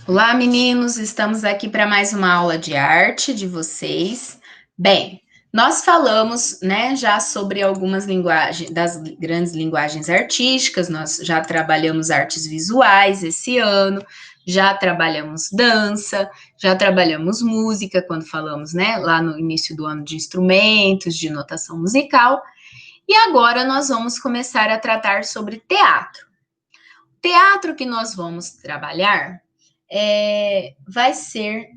Olá, meninos, estamos aqui para mais uma aula de arte de vocês. Bem, nós falamos, né, já sobre algumas linguagens, das grandes linguagens artísticas, nós já trabalhamos artes visuais esse ano, já trabalhamos dança, já trabalhamos música, quando falamos, né, lá no início do ano de instrumentos, de notação musical, e agora nós vamos começar a tratar sobre teatro. O teatro que nós vamos trabalhar vai ser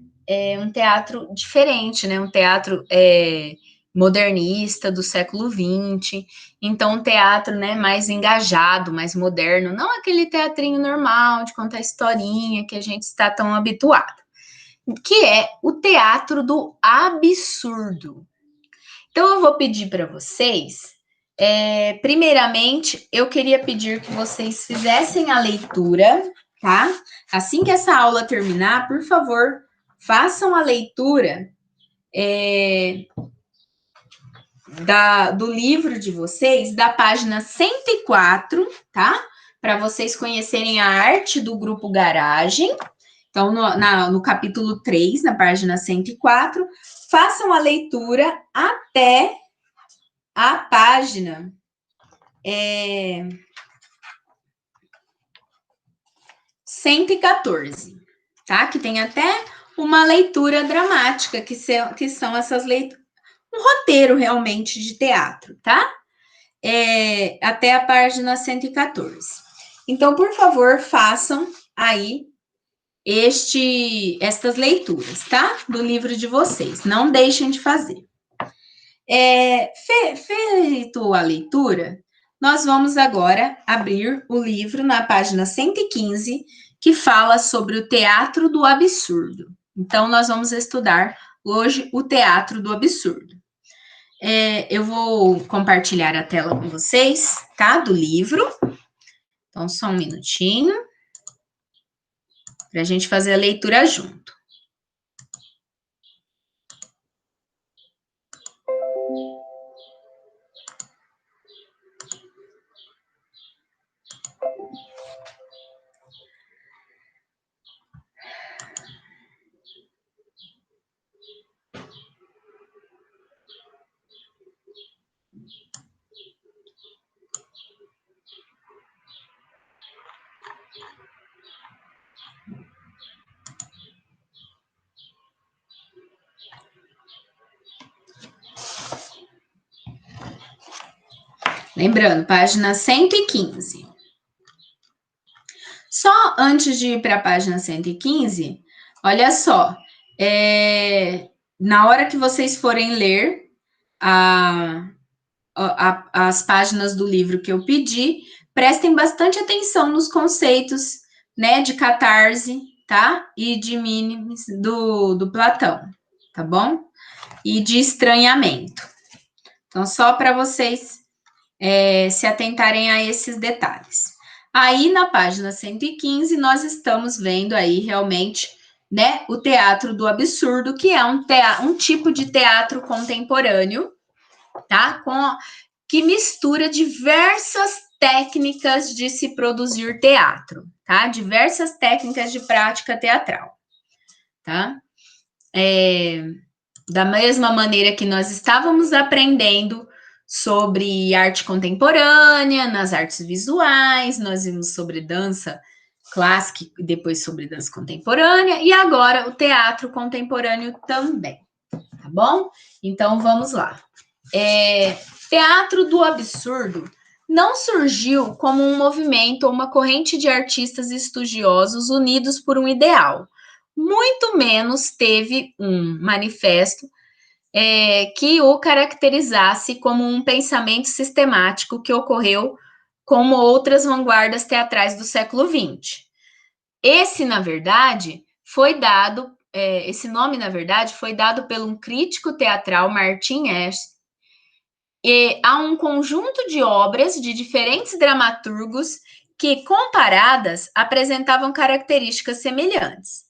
um teatro diferente, né? Um teatro modernista do século XX. Então, um teatro, né, mais engajado, mais moderno, não aquele teatrinho normal de contar historinha que a gente está tão habituado, que é o teatro do absurdo. Então, eu vou pedir para vocês. Primeiramente, eu queria pedir que vocês fizessem a leitura, tá? Assim que essa aula terminar, por favor, façam a leitura do livro de vocês, da página 104, tá? Para vocês conhecerem a arte do grupo Garagem. Então, no capítulo 3, na página 104, façam a leitura até a página 114, tá? Que tem até uma leitura dramática, que são essas leituras, um roteiro realmente de teatro, tá? Até a página 114. Então, por favor, façam aí estas leituras, tá? Do livro de vocês. Não deixem de fazer. Feito a leitura, nós vamos agora abrir o livro na página 115, que fala sobre o teatro do absurdo. Então, nós vamos estudar hoje o teatro do absurdo. Eu vou compartilhar a tela com vocês, tá? Do livro. Então, só um minutinho, para a gente fazer a leitura junto. Lembrando, página 115. Só antes de ir para a página 115, olha só, na hora que vocês forem ler as páginas do livro que eu pedi, prestem bastante atenção nos conceitos, né, de catarse, tá? E de mínimes do Platão, tá bom? E de estranhamento. Então, só para vocês se atentarem a esses detalhes. Aí, na página 115, nós estamos vendo aí, realmente, né, o teatro do absurdo, que é um tipo de teatro contemporâneo, tá? Que mistura diversas técnicas de se produzir teatro, tá? Diversas técnicas de prática teatral, tá? Da mesma maneira que nós estávamos aprendendo sobre arte contemporânea, nas artes visuais, nós vimos sobre dança clássica e depois sobre dança contemporânea, e agora o teatro contemporâneo também, tá bom? Então, vamos lá. Teatro do absurdo não surgiu como um movimento ou uma corrente de artistas estudiosos unidos por um ideal. Muito menos teve um manifesto que o caracterizasse como um pensamento sistemático que ocorreu como outras vanguardas teatrais do século XX. Esse nome, na verdade, foi dado por um crítico teatral, Martin Ash, e há um conjunto de obras de diferentes dramaturgos que, comparadas, apresentavam características semelhantes.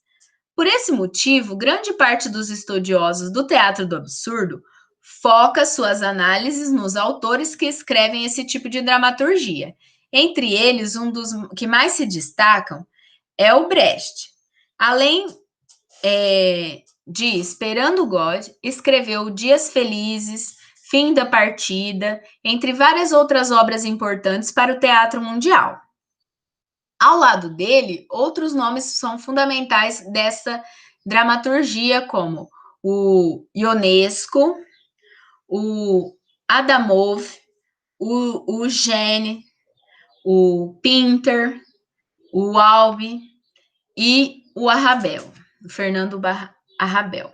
Por esse motivo, grande parte dos estudiosos do teatro do absurdo foca suas análises nos autores que escrevem esse tipo de dramaturgia. Entre eles, um dos que mais se destacam é o Brecht. Além de Esperando God, escreveu Dias Felizes, Fim da Partida, entre várias outras obras importantes para o teatro mundial. Ao lado dele, outros nomes são fundamentais dessa dramaturgia, como o Ionesco, o Adamov, o Gene, o Pinter, o Albi e o Arrabel, o Fernando Arrabel.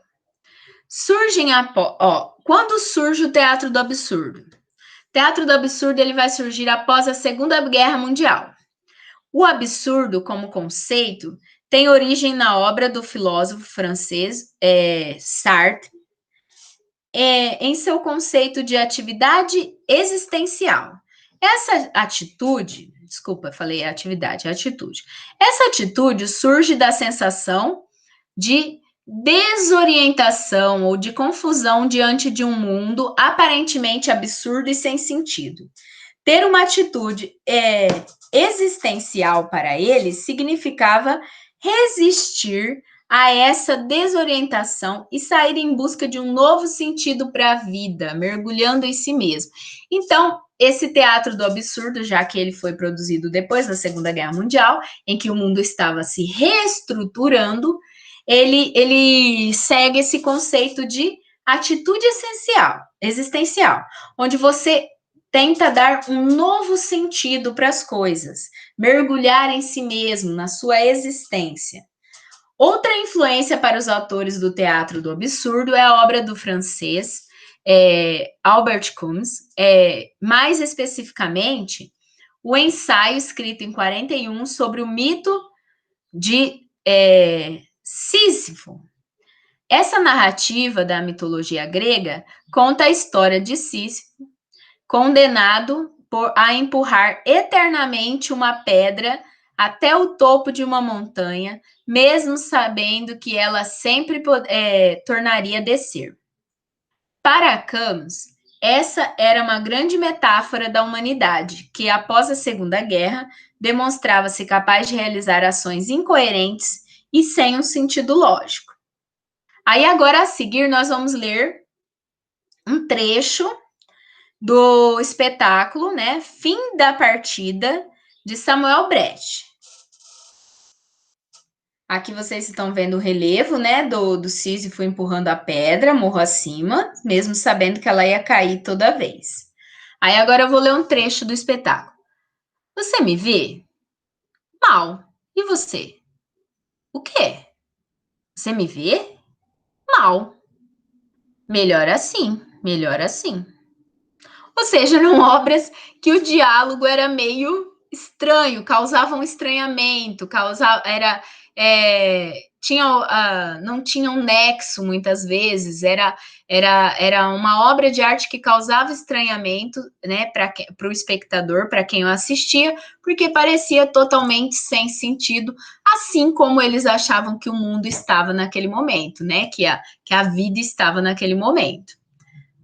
Quando surge o Teatro do Absurdo? O Teatro do Absurdo ele vai surgir após a Segunda Guerra Mundial. O absurdo, como conceito, tem origem na obra do filósofo francês Sartre, em seu conceito de atividade existencial. Essa atitude, desculpa, falei atividade, atitude. Essa atitude surge da sensação de desorientação ou de confusão diante de um mundo aparentemente absurdo e sem sentido. Ter uma atitude existencial para ele significava resistir a essa desorientação e sair em busca de um novo sentido para a vida, mergulhando em si mesmo. Então, esse teatro do absurdo, já que ele foi produzido depois da Segunda Guerra Mundial, em que o mundo estava se reestruturando, ele segue esse conceito de atitude existencial, onde você tenta dar um novo sentido para as coisas, mergulhar em si mesmo, na sua existência. Outra influência para os autores do teatro do absurdo é a obra do francês Albert Camus, mais especificamente, o ensaio escrito em 41 sobre o mito de Sísifo. Essa narrativa da mitologia grega conta a história de Sísifo, condenado a empurrar eternamente uma pedra até o topo de uma montanha, mesmo sabendo que ela sempre tornaria a descer. Para Camus, essa era uma grande metáfora da humanidade, que após a Segunda Guerra demonstrava-se capaz de realizar ações incoerentes e sem um sentido lógico. Aí agora a seguir nós vamos ler um trecho do espetáculo, né, Fim da Partida, de Samuel Brecht. Aqui vocês estão vendo o relevo, né, do Sísifo empurrando a pedra morro acima, mesmo sabendo que ela ia cair toda vez. Aí agora eu vou ler um trecho do espetáculo. Você me vê? Mal. E você? O quê? Você me vê? Mal. Melhor assim, melhor assim. Ou seja, eram obras que o diálogo era meio estranho, causava um estranhamento, não tinha um nexo muitas vezes, era uma obra de arte que causava estranhamento, né, para o espectador, para quem o assistia, porque parecia totalmente sem sentido, assim como eles achavam que o mundo estava naquele momento, né, que a vida estava naquele momento,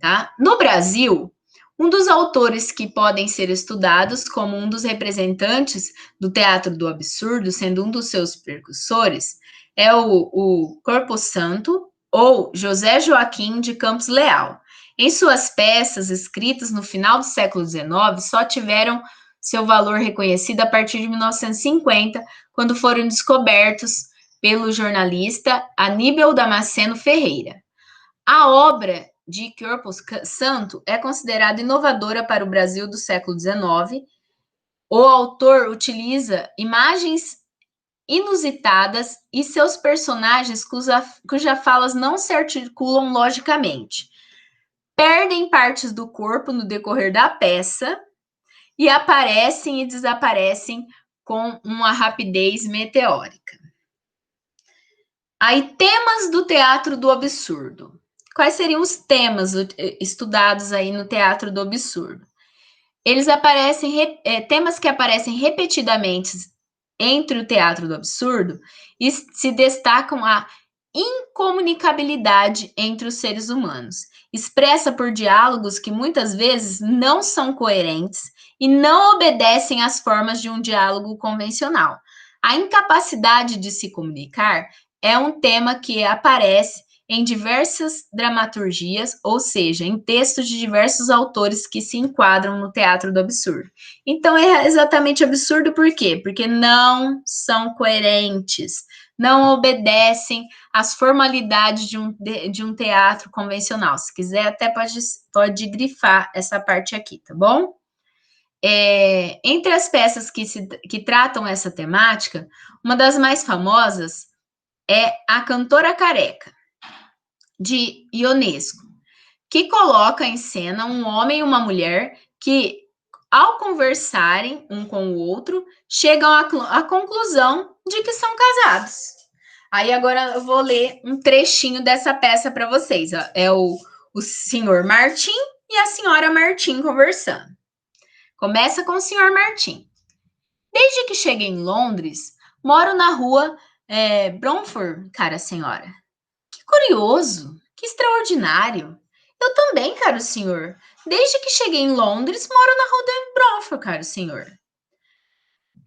tá? No Brasil, um dos autores que podem ser estudados como um dos representantes do teatro do absurdo, sendo um dos seus precursores, é o Corpo Santo, ou José Joaquim de Campos Leal. Em suas peças, escritas no final do século XIX, só tiveram seu valor reconhecido a partir de 1950, quando foram descobertos pelo jornalista Aníbal Damasceno Ferreira. A obra de Corpo Santo é considerada inovadora para o Brasil do século XIX. O autor utiliza imagens inusitadas e seus personagens cujas falas não se articulam logicamente. Perdem partes do corpo no decorrer da peça e aparecem e desaparecem com uma rapidez meteórica. Aí, temas do teatro do absurdo. Quais seriam os temas estudados aí no teatro do absurdo? Eles aparecem, temas que aparecem repetidamente entre o teatro do absurdo e se destacam a incomunicabilidade entre os seres humanos, expressa por diálogos que muitas vezes não são coerentes e não obedecem às formas de um diálogo convencional. A incapacidade de se comunicar é um tema que aparece em diversas dramaturgias, ou seja, em textos de diversos autores que se enquadram no teatro do absurdo. Então, é exatamente absurdo por quê? Porque não são coerentes, não obedecem às formalidades de um teatro convencional. Se quiser, até pode grifar essa parte aqui, tá bom? Entre as peças que tratam essa temática, uma das mais famosas é A Cantora Careca, de Ionesco, que coloca em cena um homem e uma mulher que, ao conversarem um com o outro, chegam à conclusão de que são casados. Aí agora eu vou ler um trechinho dessa peça para vocês. Ó. É o senhor Martim e a senhora Martim conversando. Começa com o senhor Martim. Desde que cheguei em Londres, moro na rua Bromford, cara senhora. Que curioso, que extraordinário. Eu também, caro senhor. Desde que cheguei em Londres, moro na rua de Bromford, caro senhor.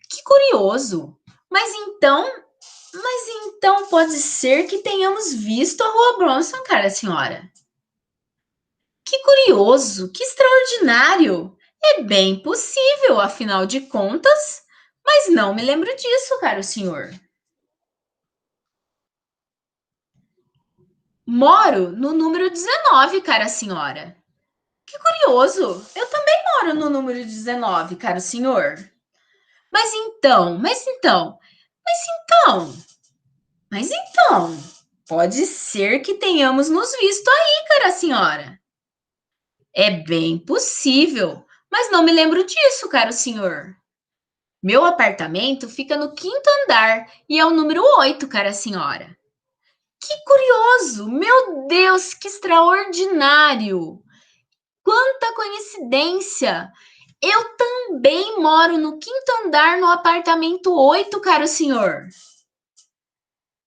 Que curioso. Mas então pode ser que tenhamos visto a rua Bronson, cara senhora. Que curioso, que extraordinário. É bem possível, afinal de contas, mas não me lembro disso, caro senhor. Moro no número 19, cara senhora. Que curioso, eu também moro no número 19, caro senhor. Mas então, mas então, mas então, mas então, pode ser que tenhamos nos visto aí, cara senhora. É bem possível, mas não me lembro disso, caro senhor. Meu apartamento fica no quinto andar e é o número 8, cara senhora. Que curioso! Meu Deus, que extraordinário! Quanta coincidência! Eu também moro no quinto andar no apartamento 8, caro senhor.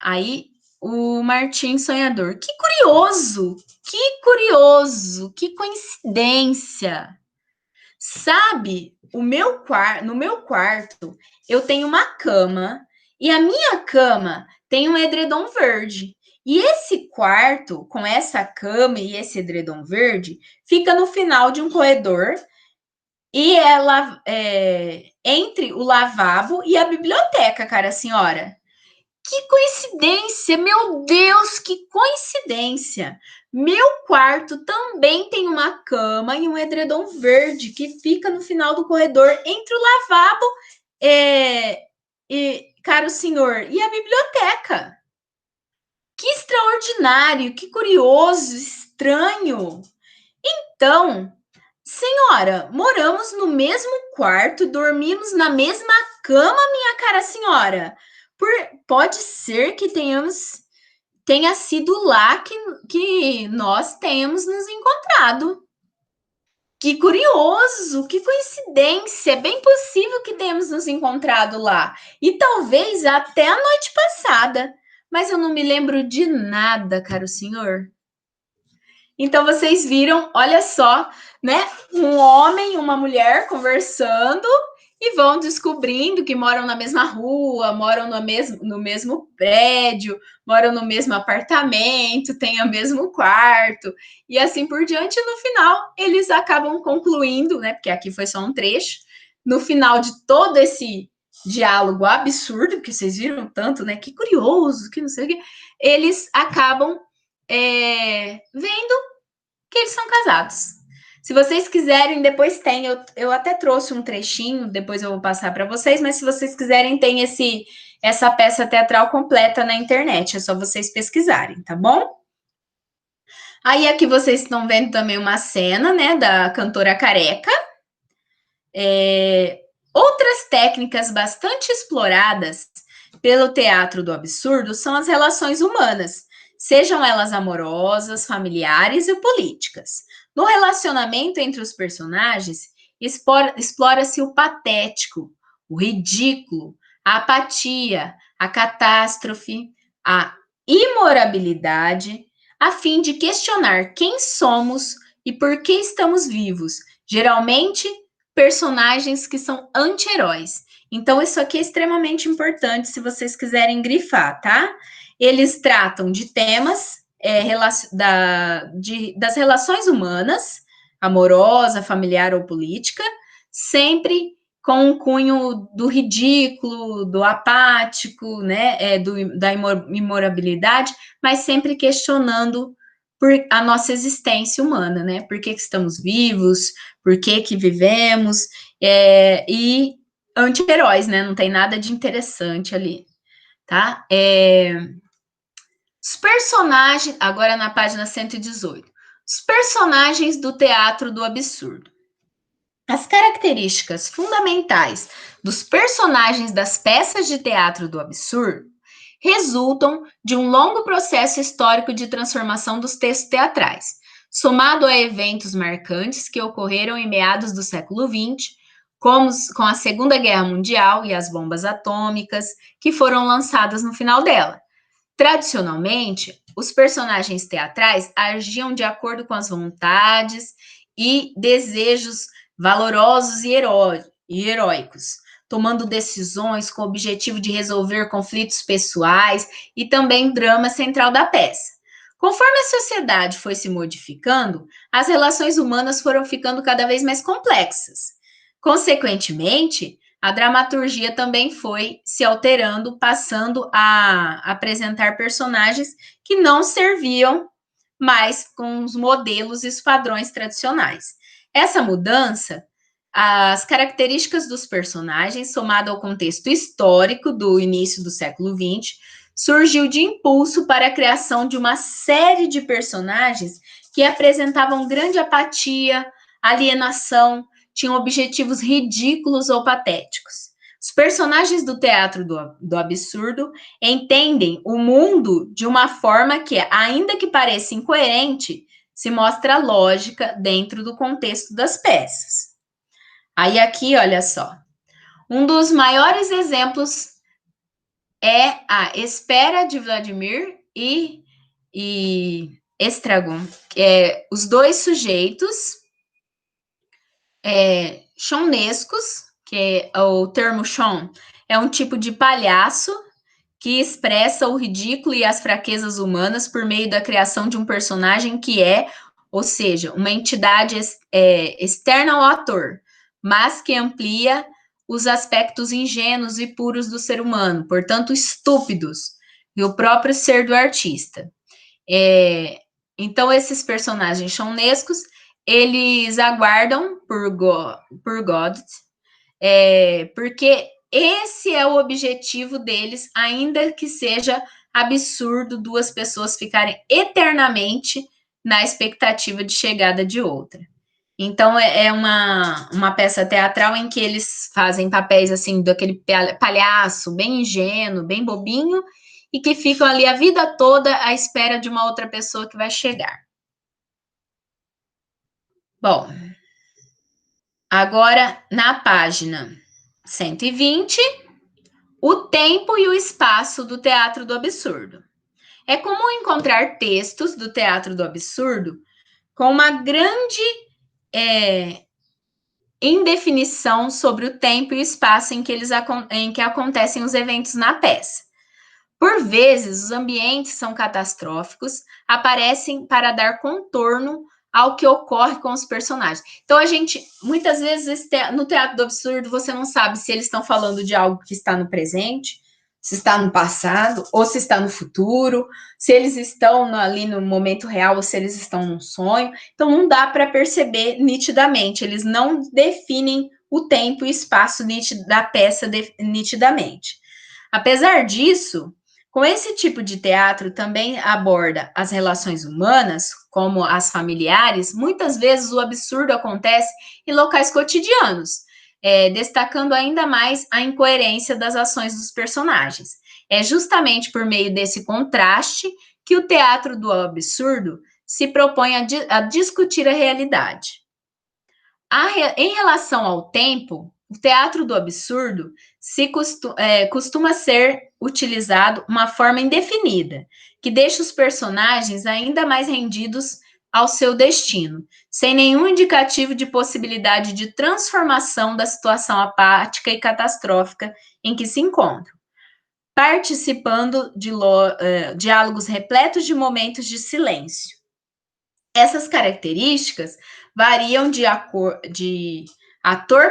Aí o Martim Sonhador. Que curioso, que coincidência. Sabe, no meu quarto eu tenho uma cama e a minha cama tem um edredom verde. E esse quarto, com essa cama e esse edredom verde, fica no final de um corredor e ela entre o lavabo e a biblioteca, cara senhora. Que coincidência! Meu Deus, que coincidência! Meu quarto também tem uma cama e um edredom verde que fica no final do corredor entre o lavabo caro senhor, e a biblioteca. Que extraordinário, que curioso, estranho. Então, senhora, moramos no mesmo quarto, dormimos na mesma cama, minha cara senhora. Pode ser que tenha sido lá que nós tenhamos nos encontrado. Que curioso, que coincidência. É bem possível que tenhamos nos encontrado lá. E talvez até a noite passada. Mas eu não me lembro de nada, caro senhor. Então vocês viram, olha só, né? Um homem e uma mulher conversando e vão descobrindo que moram na mesma rua, moram no mesmo prédio, moram no mesmo apartamento, têm o mesmo quarto, e assim por diante. No final, eles acabam concluindo, né? Porque aqui foi só um trecho. No final de todo esse diálogo absurdo, que vocês viram tanto, né? Que curioso, que não sei o quê, eles acabam vendo que eles são casados. Se vocês quiserem, depois tem. Eu até trouxe um trechinho, depois eu vou passar para vocês, mas se vocês quiserem, tem essa peça teatral completa na internet. É só vocês pesquisarem, tá bom? Aí aqui vocês estão vendo também uma cena, né, da cantora careca. Outras técnicas bastante exploradas pelo teatro do absurdo são as relações humanas, sejam elas amorosas, familiares e políticas. No relacionamento entre os personagens, explora-se o patético, o ridículo, a apatia, a catástrofe, a imoralidade, a fim de questionar quem somos e por que estamos vivos, geralmente personagens que são anti-heróis. Então, isso aqui é extremamente importante se vocês quiserem grifar, tá? Eles tratam de temas das relações humanas, amorosa, familiar ou política, sempre com o cunho do ridículo, do apático, né, da imorabilidade, mas sempre questionando por a nossa existência humana, né? Por que estamos vivos, por que vivemos, e anti-heróis, né? Não tem nada de interessante ali, tá? Os personagens, agora na página 118, os personagens do teatro do absurdo. As características fundamentais dos personagens das peças de teatro do absurdo resultam de um longo processo histórico de transformação dos textos teatrais, somado a eventos marcantes que ocorreram em meados do século XX, como com a Segunda Guerra Mundial e as bombas atômicas, que foram lançadas no final dela. Tradicionalmente, os personagens teatrais agiam de acordo com as vontades e desejos valorosos e heróicos, tomando decisões com o objetivo de resolver conflitos pessoais e também drama central da peça. Conforme a sociedade foi se modificando, as relações humanas foram ficando cada vez mais complexas. Consequentemente, a dramaturgia também foi se alterando, passando a apresentar personagens que não serviam mais com os modelos e os padrões tradicionais. Essa mudança, as características dos personagens, somado ao contexto histórico do início do século XX, surgiu de impulso para a criação de uma série de personagens que apresentavam grande apatia, alienação, tinham objetivos ridículos ou patéticos. Os personagens do teatro do absurdo entendem o mundo de uma forma que, ainda que pareça incoerente, se mostra lógica dentro do contexto das peças. Aí aqui, olha só, um dos maiores exemplos é a Espera de Vladimir e Estragon. Os dois sujeitos chonescos, que é o termo chon, é um tipo de palhaço que expressa o ridículo e as fraquezas humanas por meio da criação de um personagem que ou seja, uma entidade externa ao ator, mas que amplia os aspectos ingênuos e puros do ser humano, portanto, estúpidos, e o próprio ser do artista. Então, esses personagens chonescos, eles aguardam por God, porque esse é o objetivo deles, ainda que seja absurdo duas pessoas ficarem eternamente na expectativa de chegada de outra. Então, é uma peça teatral em que eles fazem papéis, assim, daquele palhaço bem ingênuo, bem bobinho, e que ficam ali a vida toda à espera de uma outra pessoa que vai chegar. Bom, agora na página 120, o tempo e o espaço do teatro do absurdo. É comum encontrar textos do teatro do absurdo com uma grande indefinição sobre o tempo e o espaço em que acontecem os eventos na peça. Por vezes, os ambientes são catastróficos, aparecem para dar contorno ao que ocorre com os personagens. Então, muitas vezes, no teatro do absurdo, você não sabe se eles estão falando de algo que está no presente, se está no passado, ou se está no futuro, se eles estão ali no momento real, ou se eles estão num sonho. Então, não dá para perceber nitidamente, eles não definem o tempo e espaço da peça nitidamente. Apesar disso, com esse tipo de teatro também aborda as relações humanas, como as familiares, muitas vezes o absurdo acontece em locais cotidianos, destacando ainda mais a incoerência das ações dos personagens. É justamente por meio desse contraste que o teatro do absurdo se propõe a discutir a realidade. Em relação ao tempo, o teatro do absurdo costuma ser utilizado uma forma indefinida, que deixa os personagens ainda mais rendidos ao seu destino, sem nenhum indicativo de possibilidade de transformação da situação apática e catastrófica em que se encontram, participando de diálogos repletos de momentos de silêncio. Essas características variam de ator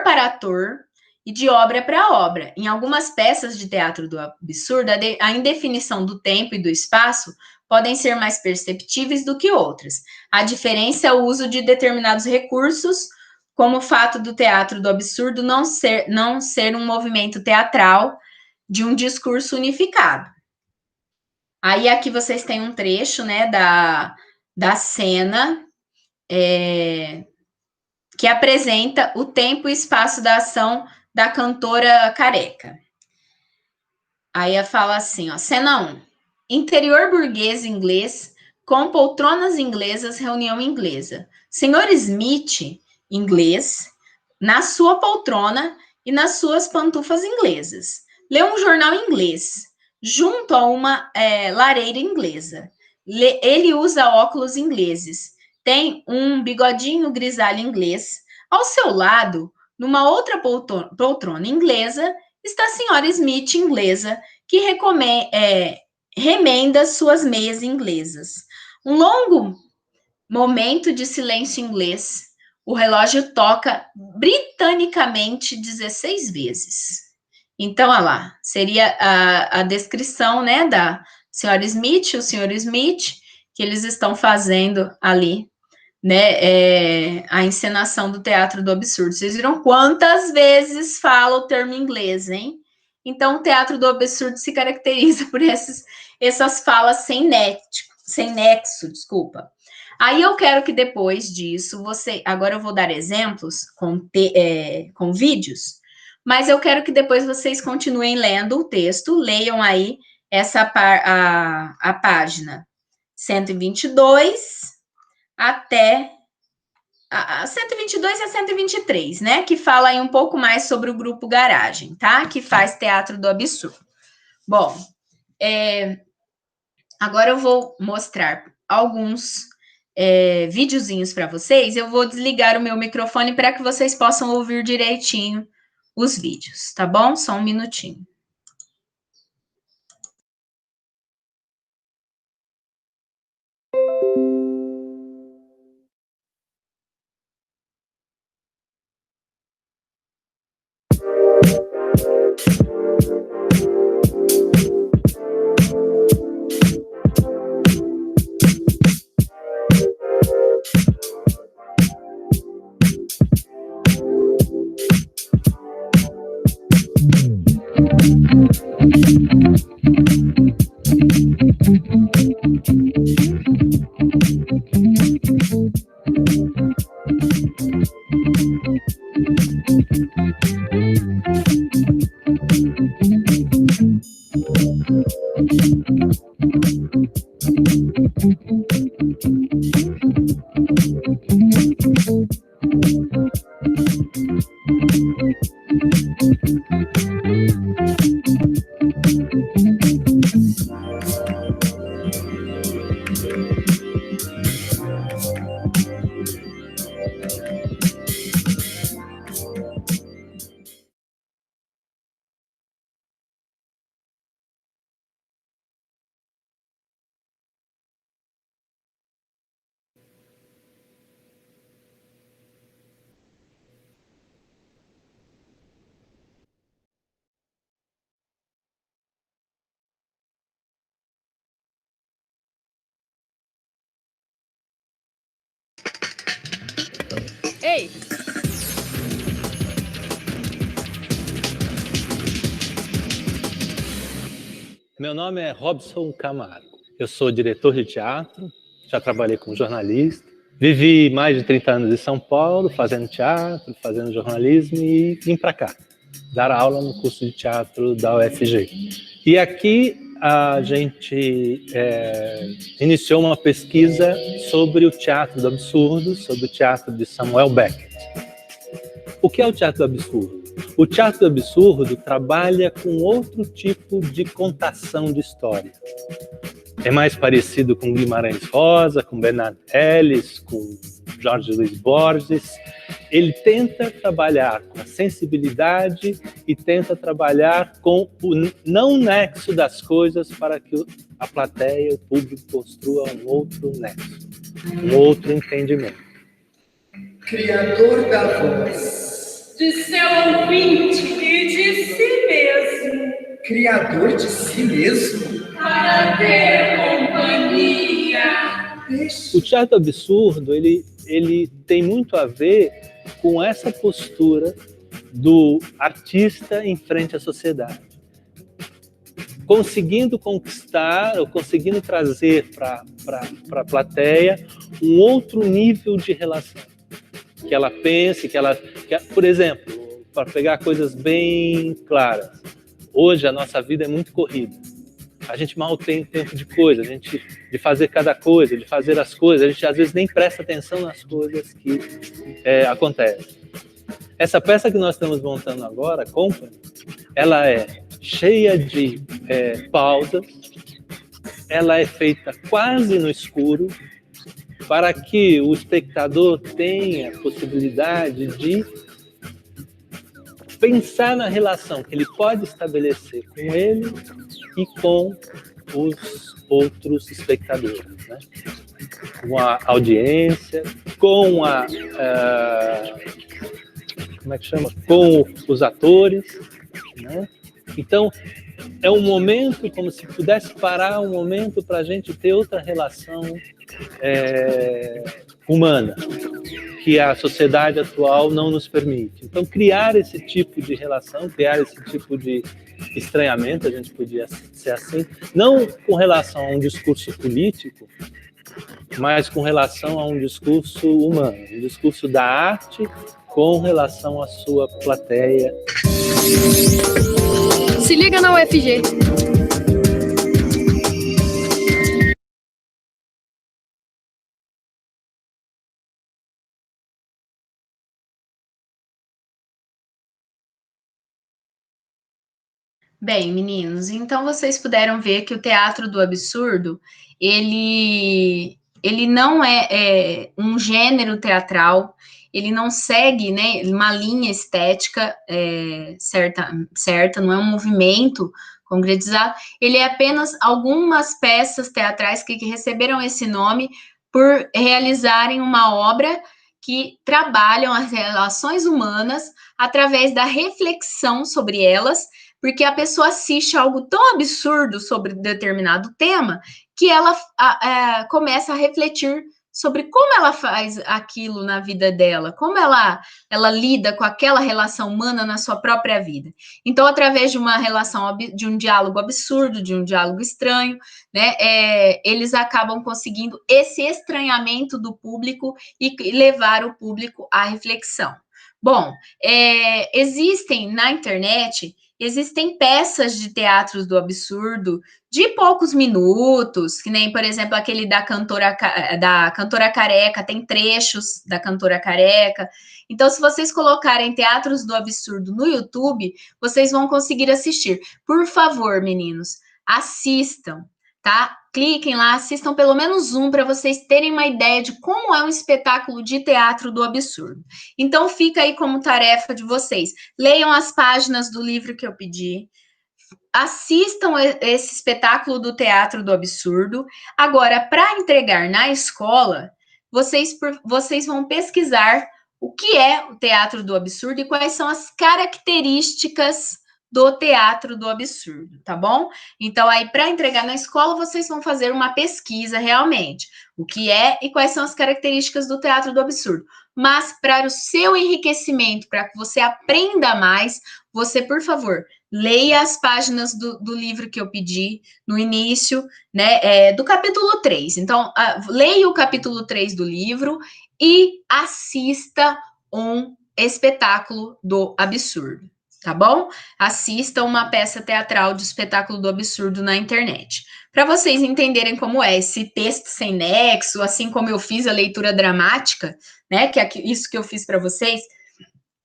para ator e de obra para obra. Em algumas peças de teatro do absurdo, a indefinição do tempo e do espaço podem ser mais perceptíveis do que outras. A diferença é o uso de determinados recursos, como o fato do teatro do absurdo não ser um movimento teatral de um discurso unificado. Aí aqui vocês têm um trecho, né, da cena que apresenta o tempo e espaço da ação da cantora careca. Aí ela fala assim, ó, cena 1. Interior burguês inglês, com poltronas inglesas, reunião inglesa. Senhor Smith, inglês, na sua poltrona e nas suas pantufas inglesas. Lê um jornal inglês, junto a uma lareira inglesa. Ele usa óculos ingleses. Tem um bigodinho grisalho inglês. Ao seu lado, numa outra poltrona inglesa, está a senhora Smith, inglesa, que remenda suas meias inglesas. Um longo momento de silêncio inglês. O relógio toca britanicamente 16 vezes. Então, olha lá, seria a descrição, né, da senhora Smith, o senhor Smith, que eles estão fazendo ali, né, a encenação do teatro do absurdo. Vocês viram quantas vezes fala o termo inglês, hein? Então, o teatro do absurdo se caracteriza por essas falas sem nexo, desculpa. Aí eu quero que depois disso, agora eu vou dar exemplos com vídeos, mas eu quero que depois vocês continuem lendo o texto, leiam aí a página 122 até a 122 e a 123, né? Que fala aí um pouco mais sobre o grupo Garagem, tá? Que faz teatro do absurdo. Bom, agora eu vou mostrar alguns videozinhos para vocês. Eu vou desligar o meu microfone para que vocês possam ouvir direitinho os vídeos, tá bom? Só um minutinho. Ei! Meu nome é Robson Camargo. Eu sou diretor de teatro, já trabalhei como jornalista, vivi mais de 30 anos em São Paulo, fazendo teatro, fazendo jornalismo e vim para cá, dar aula no curso de teatro da UFG. E aqui a gente iniciou uma pesquisa sobre o teatro do absurdo, sobre o teatro de Samuel Beckett. O que é o teatro do absurdo? O teatro do absurdo trabalha com outro tipo de contação de história. é mais parecido com Guimarães Rosa, com Bernard Ellis, com Jorge Luis Borges. Ele tenta trabalhar com a sensibilidade e tenta trabalhar com o não nexo das coisas para que a plateia, o público, construa um outro nexo, um outro entendimento. Criador da voz, de seu ouvinte e de si mesmo. Criador de si mesmo, para ter companhia. O teatro absurdo, ele tem muito a ver com essa postura do artista em frente à sociedade, conseguindo conquistar ou conseguindo trazer para a plateia um outro nível de relação, que ela pense, por exemplo, para pegar coisas bem claras, hoje a nossa vida é muito corrida, a gente mal tem tempo de coisa, de fazer cada coisa, de fazer as coisas, a gente às vezes nem presta atenção nas coisas que acontecem. Essa peça que nós estamos montando agora, Company, ela é cheia de pausas, ela é feita quase no escuro, para que o espectador tenha a possibilidade de pensar na relação que ele pode estabelecer com ele e com os outros espectadores, né? Com a audiência, com como é que chama? Com os atores, né? Então, é um momento, como se pudesse parar um momento para a gente ter outra relação humana, que a sociedade atual não nos permite. Então, criar esse tipo de relação, criar esse tipo de estranhamento, a gente podia ser assim, não com relação a um discurso político, mas com relação a um discurso humano, um discurso da arte com relação à sua plateia. Se liga na UFG. Bem, meninos, então vocês puderam ver que o teatro do absurdo, ele não é um gênero teatral, ele não segue, né, uma linha estética certa, não é um movimento concretizado, ele é apenas algumas peças teatrais que receberam esse nome por realizarem uma obra que trabalham as relações humanas através da reflexão sobre elas, porque a pessoa assiste algo tão absurdo sobre determinado tema que ela começa a refletir sobre como ela faz aquilo na vida dela, como ela lida com aquela relação humana na sua própria vida. Então, através de uma relação, de um diálogo absurdo, de um diálogo estranho, né, eles acabam conseguindo esse estranhamento do público e levar o público à reflexão. Bom, existem na internet... Existem peças de teatros do absurdo de poucos minutos, que nem, por exemplo, aquele da cantora careca, tem trechos da cantora careca. Então, se vocês colocarem teatros do absurdo no YouTube, vocês vão conseguir assistir. Por favor, meninos, assistam, tá? Cliquem lá, assistam pelo menos um para vocês terem uma ideia de como é um espetáculo de teatro do absurdo. Então, fica aí como tarefa de vocês. Leiam as páginas do livro que eu pedi. Assistam esse espetáculo do teatro do absurdo. Agora, para entregar na escola, vocês vão pesquisar o que é o teatro do absurdo e quais são as características do teatro do absurdo, tá bom? Então, aí, para entregar na escola, vocês vão fazer uma pesquisa realmente. O que é e quais são as características do teatro do absurdo. Mas, para o seu enriquecimento, para que você aprenda mais, você, por favor, leia as páginas do livro que eu pedi no início, né, do capítulo 3. Então, leia o capítulo 3 do livro e assista um espetáculo do absurdo. Tá bom? Assista uma peça teatral de espetáculo do absurdo na internet. Para vocês entenderem como é esse texto sem nexo, assim como eu fiz a leitura dramática, né? Que é isso que eu fiz para vocês,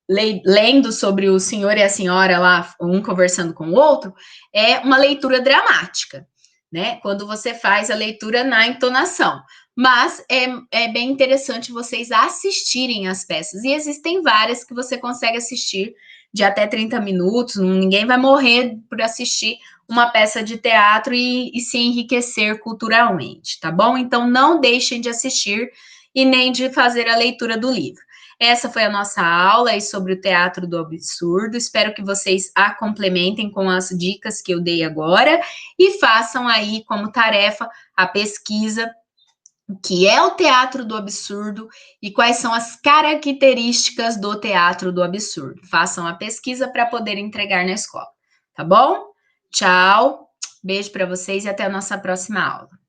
lendo sobre o senhor e a senhora lá, um conversando com o outro, é uma leitura dramática. né? Quando você faz a leitura na entonação. Mas é bem interessante vocês assistirem as peças. E existem várias que você consegue assistir de até 30 minutos. Ninguém vai morrer por assistir uma peça de teatro e se enriquecer culturalmente, tá bom? Então, não deixem de assistir e nem de fazer a leitura do livro. Essa foi a nossa aula aí sobre o teatro do absurdo. Espero que vocês a complementem com as dicas que eu dei agora e façam aí como tarefa a pesquisa, o que é o teatro do absurdo e quais são as características do teatro do absurdo. Façam a pesquisa para poder entregar na escola, tá bom? Tchau, beijo para vocês e até a nossa próxima aula.